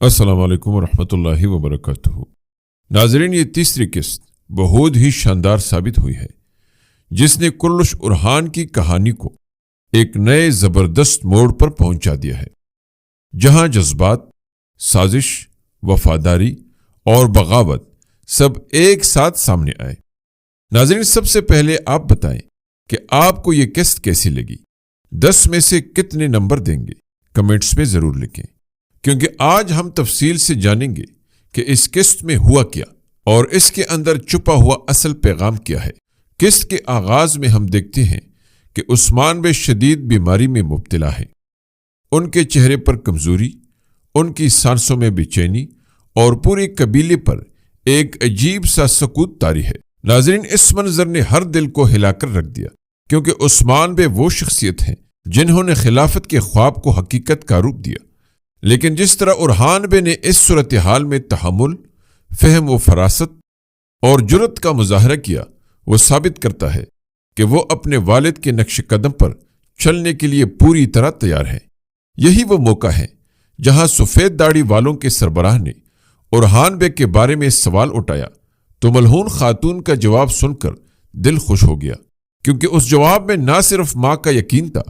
السلام علیکم ورحمۃ اللہ وبرکاتہ۔ ناظرین، یہ تیسری قسط بہت ہی شاندار ثابت ہوئی ہے، جس نے کلش ارحان کی کہانی کو ایک نئے زبردست موڑ پر پہنچا دیا ہے، جہاں جذبات، سازش، وفاداری اور بغاوت سب ایک ساتھ سامنے آئے۔ ناظرین، سب سے پہلے آپ بتائیں کہ آپ کو یہ قسط کیسی لگی؟ 10 میں سے کتنے نمبر دیں گے؟ کمنٹس میں ضرور لکھیں، کیونکہ آج ہم تفصیل سے جانیں گے کہ اس قسط میں ہوا کیا اور اس کے اندر چھپا ہوا اصل پیغام کیا ہے۔ قسط کے آغاز میں ہم دیکھتے ہیں کہ عثمان بے شدید بیماری میں مبتلا ہیں۔ ان کے چہرے پر کمزوری، ان کی سانسوں میں بے چینی اور پورے قبیلے پر ایک عجیب سا سکوت طاری ہے۔ ناظرین، اس منظر نے ہر دل کو ہلا کر رکھ دیا، کیونکہ عثمان بے وہ شخصیت ہیں جنہوں نے خلافت کے خواب کو حقیقت کا روپ دیا۔ لیکن جس طرح ارحان بے نے اس صورتحال میں تحمل، فہم و فراست اور جرأت کا مظاہرہ کیا، وہ ثابت کرتا ہے کہ وہ اپنے والد کے نقش قدم پر چلنے کے لیے پوری طرح تیار ہے۔ یہی وہ موقع ہے جہاں سفید داڑھی والوں کے سربراہ نے ارحان بے کے بارے میں سوال اٹھایا تو ملعون خاتون کا جواب سن کر دل خوش ہو گیا، کیونکہ اس جواب میں نہ صرف ماں کا یقین تھا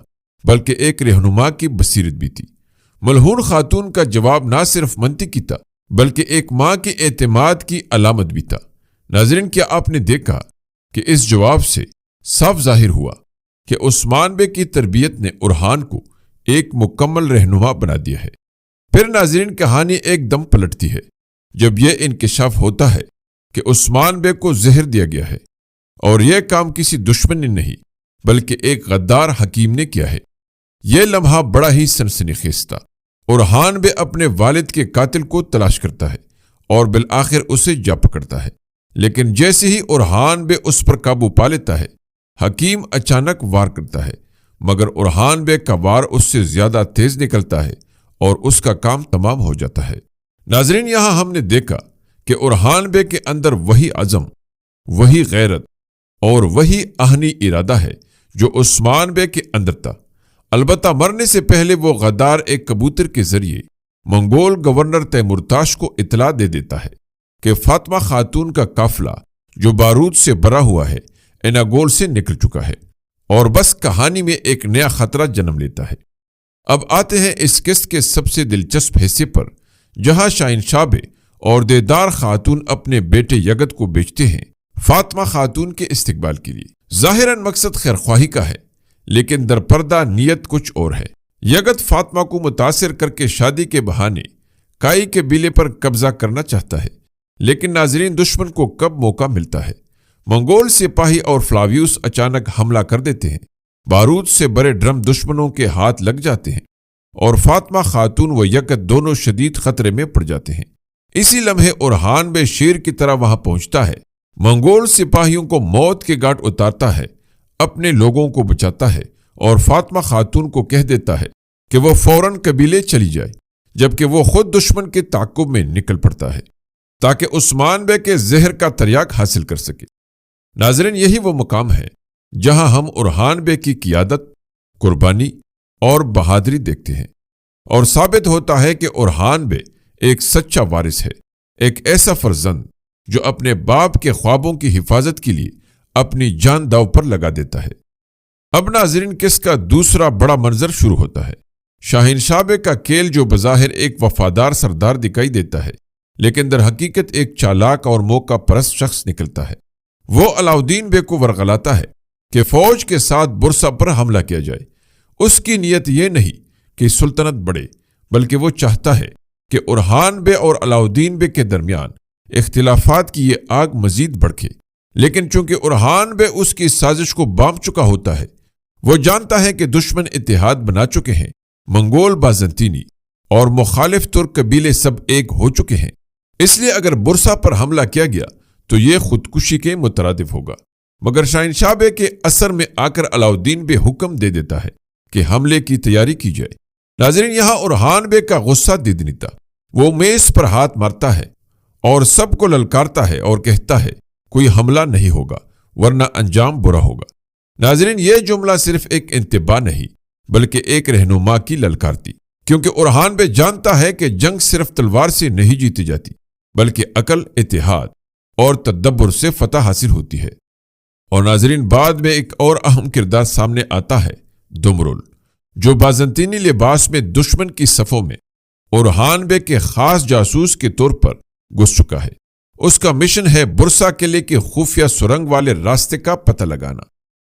بلکہ ایک رہنما کی بصیرت بھی تھی۔ ملعون خاتون کا جواب نہ صرف منطقی تھا بلکہ ایک ماں کے اعتماد کی علامت بھی تھا۔ ناظرین، کیا آپ نے دیکھا کہ اس جواب سے صاف ظاہر ہوا کہ عثمان بے کی تربیت نے ارحان کو ایک مکمل رہنما بنا دیا ہے۔ پھر ناظرین، کہانی ایک دم پلٹتی ہے جب یہ انکشاف ہوتا ہے کہ عثمان بے کو زہر دیا گیا ہے، اور یہ کام کسی دشمن نے نہیں بلکہ ایک غدار حکیم نے کیا ہے۔ یہ لمحہ بڑا ہی سنسنی خیز تھا۔ ارحان بے اپنے والد کے قاتل کو تلاش کرتا ہے اور بالآخر اسے جا پکڑتا ہے، لیکن جیسے ہی ارحان بے اس پر قابو پا لیتا ہے، حکیم اچانک وار کرتا ہے، مگر ارحان بے کا وار اس سے زیادہ تیز نکلتا ہے اور اس کا کام تمام ہو جاتا ہے۔ ناظرین، یہاں ہم نے دیکھا کہ ارحان بے کے اندر وہی عزم، وہی غیرت اور وہی اہنی ارادہ ہے جو عثمان بے کے اندر تھا۔ البتہ مرنے سے پہلے وہ غدار ایک کبوتر کے ذریعے منگول گورنر تیمورتاش کو اطلاع دے دیتا ہے کہ فاطمہ خاتون کا قافلہ جو بارود سے بھرا ہوا ہے اناگول سے نکل چکا ہے، اور بس کہانی میں ایک نیا خطرہ جنم لیتا ہے۔ اب آتے ہیں اس قسط کے سب سے دلچسپ حصے پر، جہاں شاہنشاہ اور دیدار خاتون اپنے بیٹے یگت کو بیچتے ہیں فاطمہ خاتون کے استقبال کے لیے۔ ظاہراً مقصد خیرخواہی کا ہے، لیکن درپردہ نیت کچھ اور ہے۔ یگت فاطمہ کو متاثر کر کے شادی کے بہانے کائی کے بیلے پر قبضہ کرنا چاہتا ہے، لیکن ناظرین، دشمن کو کب موقع ملتا ہے؟ منگول سپاہی اور فلاویوس اچانک حملہ کر دیتے ہیں، بارود سے بھرے ڈرم دشمنوں کے ہاتھ لگ جاتے ہیں اور فاطمہ خاتون و یگت دونوں شدید خطرے میں پڑ جاتے ہیں۔ اسی لمحے ارحان بے شیر کی طرح وہاں پہنچتا ہے، منگول سپاہیوں کو موت کے گھاٹ اتارتا ہے، اپنے لوگوں کو بچاتا ہے اور فاطمہ خاتون کو کہہ دیتا ہے کہ وہ فوراً قبیلے چلی جائے، جبکہ وہ خود دشمن کے تعاقب میں نکل پڑتا ہے تاکہ عثمان بے کے زہر کا تریاق حاصل کر سکے۔ ناظرین، یہی وہ مقام ہے جہاں ہم ارحان بے کی قیادت، قربانی اور بہادری دیکھتے ہیں، اور ثابت ہوتا ہے کہ ارحان بے ایک سچا وارث ہے، ایک ایسا فرزند جو اپنے باپ کے خوابوں کی حفاظت کے لیے اپنی جان داؤ پر لگا دیتا ہے۔ اب ناظرین، قسط کا دوسرا بڑا منظر شروع ہوتا ہے۔ شاہنشاہ کا کیل جو بظاہر ایک وفادار سردار دکھائی دیتا ہے، لیکن در حقیقت ایک چالاک اور موقع پرست شخص نکلتا ہے۔ وہ علاؤدین بے کو ورغلاتا ہے کہ فوج کے ساتھ برسا پر حملہ کیا جائے۔ اس کی نیت یہ نہیں کہ سلطنت بڑھے، بلکہ وہ چاہتا ہے کہ ارحان بے اور علاؤدین بے کے درمیان اختلافات کی یہ آگ مزید بڑھے، لیکن چونکہ ارحان بے اس کی سازش کو بام چکا ہوتا ہے، وہ جانتا ہے کہ دشمن اتحاد بنا چکے ہیں، منگول، بازنطینی اور مخالف ترک قبیلے سب ایک ہو چکے ہیں، اس لیے اگر برسا پر حملہ کیا گیا تو یہ خودکشی کے مترادف ہوگا۔ مگر شاہنشاہ کے اثر میں آ کر علاؤدین بے حکم دے دیتا ہے کہ حملے کی تیاری کی جائے۔ ناظرین، یہاں ارحان بے کا غصہ دیدنی تھا۔ وہ میز پر ہاتھ مارتا ہے اور سب کو للکارتا ہے اور کہتا ہے کوئی حملہ نہیں ہوگا ورنہ انجام برا ہوگا۔ ناظرین، یہ جملہ صرف ایک انتباہ نہیں بلکہ ایک رہنما کی للکار تھی۔ کیونکہ ارحان بے جانتا ہے کہ جنگ صرف تلوار سے نہیں جیتی جاتی بلکہ عقل، اتحاد اور تدبر سے فتح حاصل ہوتی ہے۔ اور ناظرین، بعد میں ایک اور اہم کردار سامنے آتا ہے، دمرل، جو بازنطینی لباس میں دشمن کی صفوں میں ارحان بے کے خاص جاسوس کے طور پر گھس چکا ہے۔ اس کا مشن ہے برسا قلعے کے خفیہ سرنگ والے راستے کا پتہ لگانا۔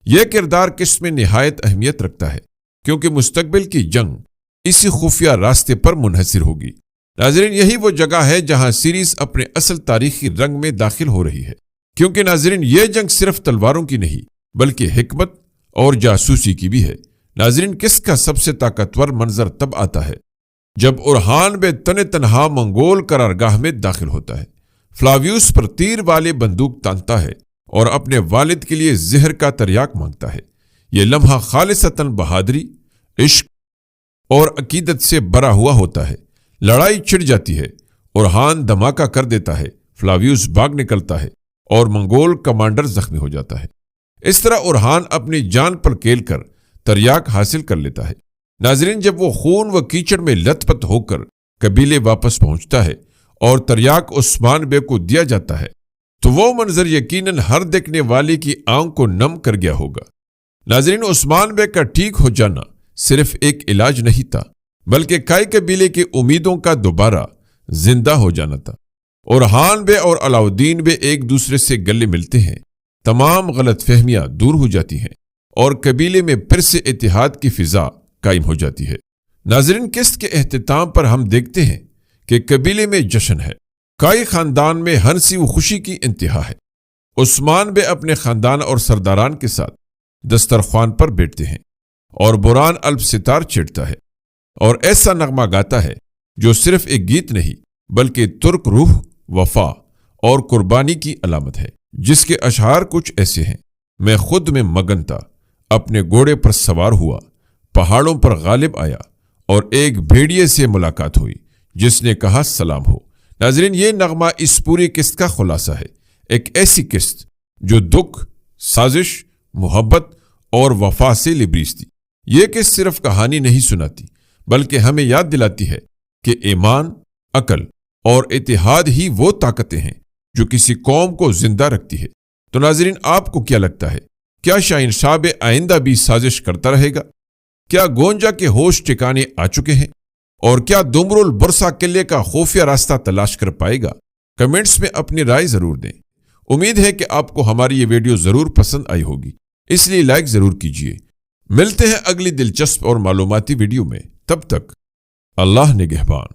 یہ کردار قسط میں نہایت اہمیت رکھتا ہے کیونکہ مستقبل کی جنگ اسی خفیہ راستے پر منحصر ہوگی۔ ناظرین، یہی وہ جگہ ہے جہاں سیریز اپنے اصل تاریخی رنگ میں داخل ہو رہی ہے، کیونکہ ناظرین یہ جنگ صرف تلواروں کی نہیں بلکہ حکمت اور جاسوسی کی بھی ہے۔ ناظرین، کس کا سب سے طاقتور منظر تب آتا ہے جب ارحان بے تنہا منگول قرارگاہ میں داخل ہوتا ہے، فلاویوس پر تیر والے بندوق تانتا ہے اور اپنے والد کے لیے زہر کا تریاک مانگتا ہے۔ یہ لمحہ خالصتاً بہادری، عشق اور عقیدت سے بھرا ہوا ہوتا ہے۔ لڑائی چھڑ جاتی ہے، ارحان دھماکہ کر دیتا ہے، فلاویوس بھاگ نکلتا ہے اور منگول کمانڈر زخمی ہو جاتا ہے۔ اس طرح ارحان اپنی جان پر کھیل کر تریاک حاصل کر لیتا ہے۔ ناظرین، جب وہ خون و کیچڑ میں لت پت ہو کر قبیلے واپس پہنچتا ہے اور تریاک عثمان بے کو دیا جاتا ہے تو وہ منظر یقیناً ہر دیکھنے والے کی آنکھ کو نم کر گیا ہوگا۔ ناظرین، عثمان بے کا ٹھیک ہو جانا صرف ایک علاج نہیں تھا بلکہ کئی قبیلے کی امیدوں کا دوبارہ زندہ ہو جانا تھا۔ ارحان بے اور علاؤدین بے ایک دوسرے سے گلے ملتے ہیں، تمام غلط فہمیاں دور ہو جاتی ہیں اور قبیلے میں پھر سے اتحاد کی فضا قائم ہو جاتی ہے۔ ناظرین، قسط کے اختتام پر ہم دیکھتے ہیں کہ قبیلے میں جشن ہے، کئی خاندان میں ہنسی و خوشی کی انتہا ہے۔ عثمان بے اپنے خاندان اور سرداران کے ساتھ دسترخوان پر بیٹھتے ہیں اور بران الب ستار چھیڑتا ہے اور ایسا نغمہ گاتا ہے جو صرف ایک گیت نہیں بلکہ ترک روح، وفا اور قربانی کی علامت ہے، جس کے اشعار کچھ ایسے ہیں: میں خود میں مگن تھا، اپنے گھوڑے پر سوار ہوا، پہاڑوں پر غالب آیا اور ایک بھیڑیے سے ملاقات ہوئی جس نے کہا سلام ہو۔ ناظرین، یہ نغمہ اس پوری قسط کا خلاصہ ہے، ایک ایسی قسط جو دکھ، سازش، محبت اور وفا سے لبریز تھی۔ یہ قسط صرف کہانی نہیں سناتی بلکہ ہمیں یاد دلاتی ہے کہ ایمان، عقل اور اتحاد ہی وہ طاقتیں ہیں جو کسی قوم کو زندہ رکھتی ہے۔ تو ناظرین، آپ کو کیا لگتا ہے، کیا شاہنشاہ آئندہ بھی سازش کرتا رہے گا؟ کیا گونجا کے ہوش ٹھکانے آ چکے ہیں؟ اور کیا دمرل برسا قلعے کا خفیہ راستہ تلاش کر پائے گا؟ کمنٹس میں اپنی رائے ضرور دیں۔ امید ہے کہ آپ کو ہماری یہ ویڈیو ضرور پسند آئی ہوگی، اس لیے لائک ضرور کیجیے۔ ملتے ہیں اگلی دلچسپ اور معلوماتی ویڈیو میں، تب تک اللہ نگہبان۔